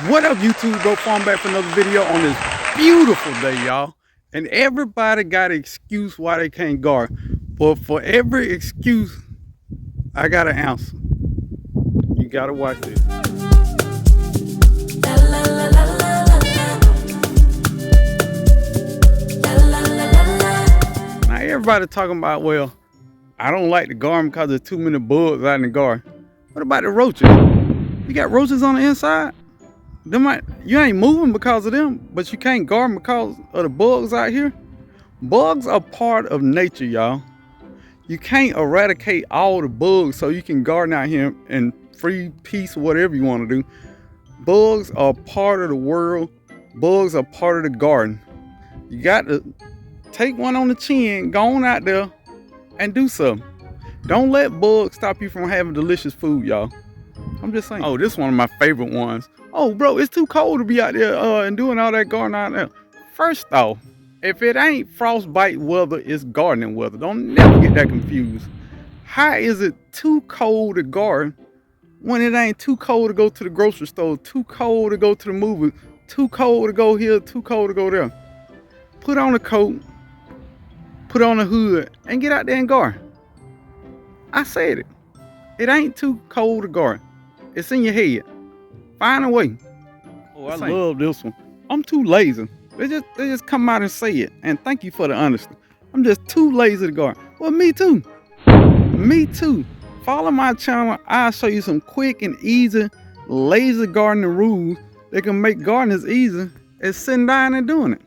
What up, YouTube? Bro, Farm back for another video on this beautiful day, y'all. And everybody got an excuse why they can't garden. But for every excuse, I got an answer. You gotta watch this. Now everybody talking about, well, I don't like the garden because there's too many bugs out in the garden. What about the roaches? You got roaches on the inside? You ain't moving because of them, but you can't garden because of the bugs out here. Bugs are part of nature, y'all. You can't eradicate all the bugs so you can garden out here in free peace or whatever you want to do. Bugs are part of the world. Bugs are part of the garden. You got to take one on the chin, go on out there and do something. Don't let bugs stop you from having delicious food, y'all. I'm just saying. Oh, this is one of my favorite ones. Oh, bro, it's too cold to be out there and doing all that gardening out there. First off, if it ain't frostbite weather, it's gardening weather. Don't never get that confused. How is it too cold to garden when it ain't too cold to go to the grocery store, too cold to go to the movie, too cold to go here, too cold to go there? Put on a coat, put on a hood, and get out there and garden. I said it. It ain't too cold to garden. It's in your head. Find a way. Oh, I love this one. I'm too lazy. They just come out and say it. And thank you for the honesty. I'm just too lazy to garden. Well, me too. Me too. Follow my channel. I'll show you some quick and easy lazy gardening rules that can make gardening as easy as sitting down and doing it.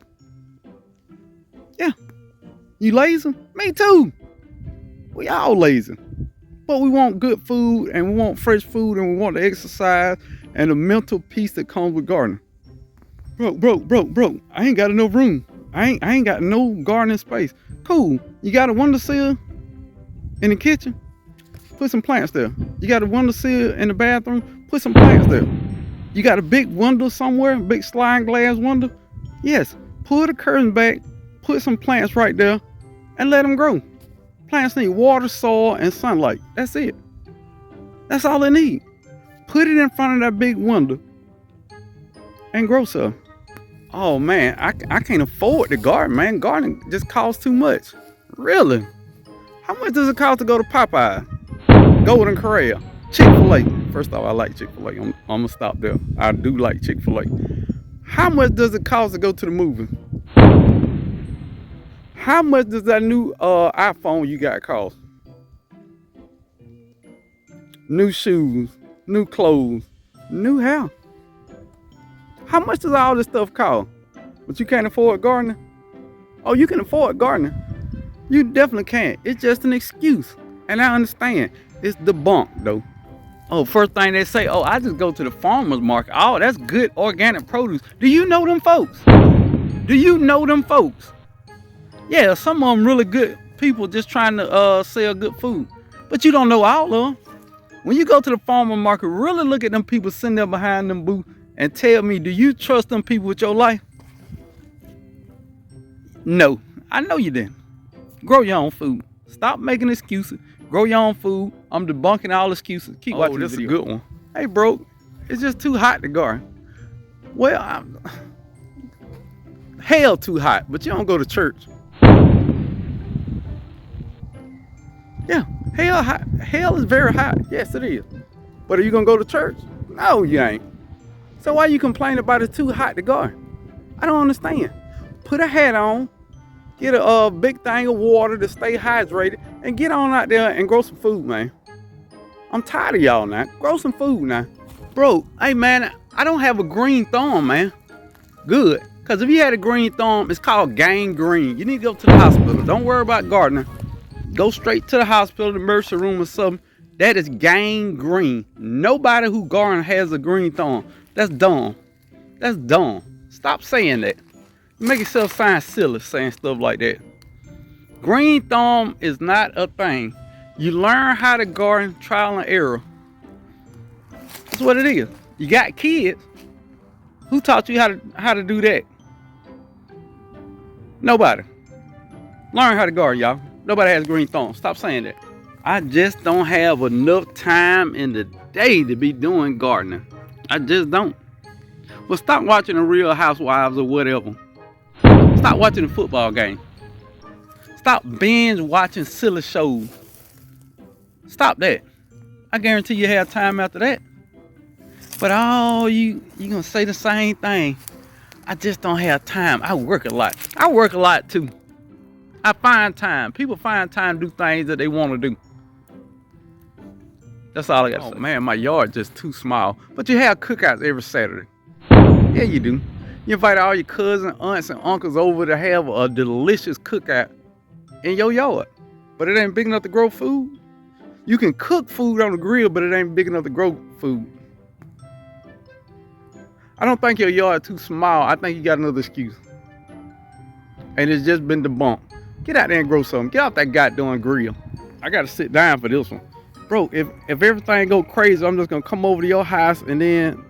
Yeah. You lazy? Me too. We all lazy. But we want good food, and we want fresh food, and we want the exercise and the mental peace that comes with gardening. Bro, I ain't got enough room. I ain't got no gardening space. Cool. You got a windowsill in the kitchen? Put some plants there. You got a windowsill in the bathroom? Put some plants there. You got a big window somewhere, big sliding glass window? Yes. Pull the curtain back, put some plants right there, and let them grow. Plants need water, soil, and sunlight. That's it. That's all they need. Put it in front of that big window and grow some. Oh man, I can't afford the garden, man. Gardening just costs too much. Really? How much does it cost to go to Popeye, Golden Corral, Chick-fil-A? First off, I like Chick-fil-A. I'm gonna stop there. I do like Chick-fil-A. How much does it cost to go to the movie? How much does that new iPhone you got cost? New shoes, new clothes, new hair. How much does all this stuff cost? But you can't afford gardening? Oh, you can afford gardening. You definitely can. It's just an excuse. And I understand. It's debunked though. Oh, first thing they say, oh, I just go to the farmer's market. Oh, that's good organic produce. Do you know them folks? Do you know them folks? Yeah, some of them really good people just trying to sell good food. But you don't know all of them. When you go to the farmer market, really look at them people sitting there behind them booths and tell me, do you trust them people with your life? No, I know you didn't. Grow your own food. Stop making excuses. Grow your own food. I'm debunking all excuses. Keep watching this video. Is a good one. Hey, bro, it's just too hot to garden. Well, hell too hot, but you don't go to church. Yeah, hell is very hot. Yes, it is. But are you gonna go to church? No, you ain't. So why you complaining about it too hot to garden? I don't understand. Put a hat on, get a big thing of water to stay hydrated, and get on out there and grow some food, man. I'm tired of y'all now. Grow some food now. Bro, hey man, I don't have a green thumb, man. Good. Because if you had a green thumb, it's called gangrene. You need to go to the hospital. Don't worry about gardening. Go straight to the hospital, the emergency room or something. That is gangrene. Nobody who garden has a green thumb. That's dumb. That's dumb. Stop saying that. You make yourself sound silly saying stuff like that. Green thumb is not a thing. You learn how to garden, trial and error. That's what it is. You got kids. Who taught you how to do that? Nobody. Learn how to garden, y'all. Nobody has green thumbs. Stop saying that. I just don't have enough time in the day to be doing gardening. I just don't. But stop watching the Real Housewives or whatever. Stop watching the football game. Stop binge watching silly shows. Stop that. I guarantee you have time after that. But you gonna say the same thing. I just don't have time. I work a lot. I work a lot too. I find time. People find time to do things that they want to do. That's all I got to say. Man, my yard just too small. But you have cookouts every Saturday. Yeah, you do. You invite all your cousins, aunts, and uncles over to have a delicious cookout in your yard. But it ain't big enough to grow food. You can cook food on the grill, but it ain't big enough to grow food. I don't think your yard too small. I think you got another excuse. And it's just been debunked. Get out there and grow something. Get off that goddamn grill. I got to sit down for this one. Bro, if everything go crazy, I'm just going to come over to your house and then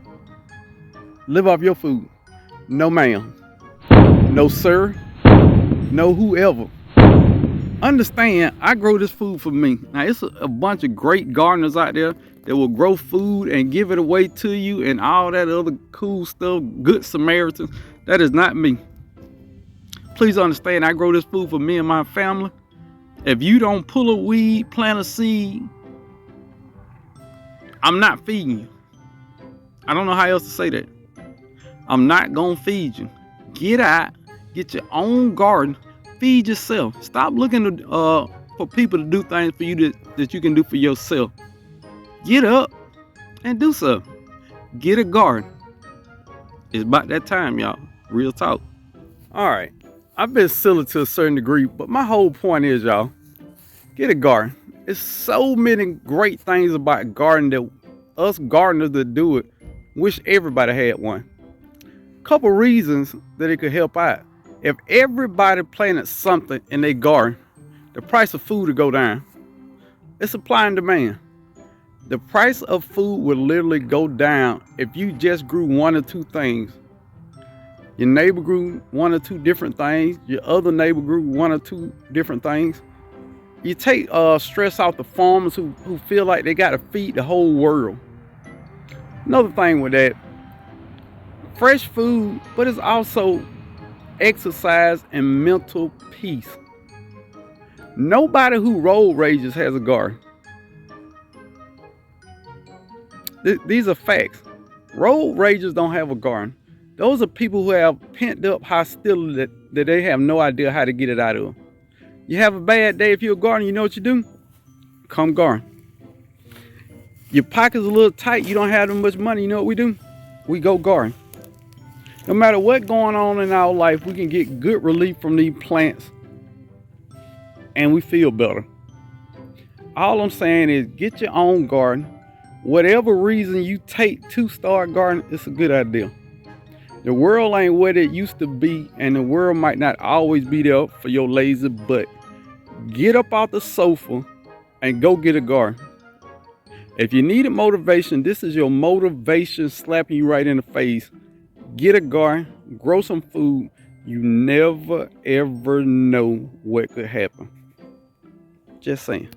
live off your food. No ma'am. No sir. No whoever. Understand, I grow this food for me. Now, it's a bunch of great gardeners out there that will grow food and give it away to you and all that other cool stuff, good Samaritans. That is not me. Please understand, I grow this food for me and my family. If you don't pull a weed, plant a seed, I'm not feeding you. I don't know how else to say that. I'm not gonna feed you. Get out, get your own garden, feed yourself. Stop looking for people to do things for you that you can do for yourself. Get up and do something. Get a garden. It's about that time, y'all. Real talk. All right. I've been silly to a certain degree, but my whole point is, y'all, get a garden. There's so many great things about gardening that us gardeners that do it wish everybody had one. Couple reasons that it could help out. If everybody planted something in their garden, the price of food would go down. It's supply and demand. The price of food would literally go down if you just grew one or two things. Your neighbor grew one or two different things. Your other neighbor grew one or two different things. You take stress off the farmers who feel like they got to feed the whole world. Another thing with that, fresh food, but it's also exercise and mental peace. Nobody who road rages has a garden. These are facts. Road ragers don't have a garden. Those are people who have pent up hostility that they have no idea how to get it out of. You have a bad day, if you're a gardener, you know what you do? Come garden. Your pocket's a little tight, you don't have that much money, you know what we do? We go garden. No matter what's going on in our life, we can get good relief from these plants and we feel better. All I'm saying is get your own garden. Whatever reason you take to start gardening, it's a good idea. The world ain't what it used to be, and the world might not always be there for your lazy butt. Get up off the sofa and go get a garden. If you needed motivation, this is your motivation slapping you right in the face. Get a garden, grow some food. You never ever know what could happen. Just saying.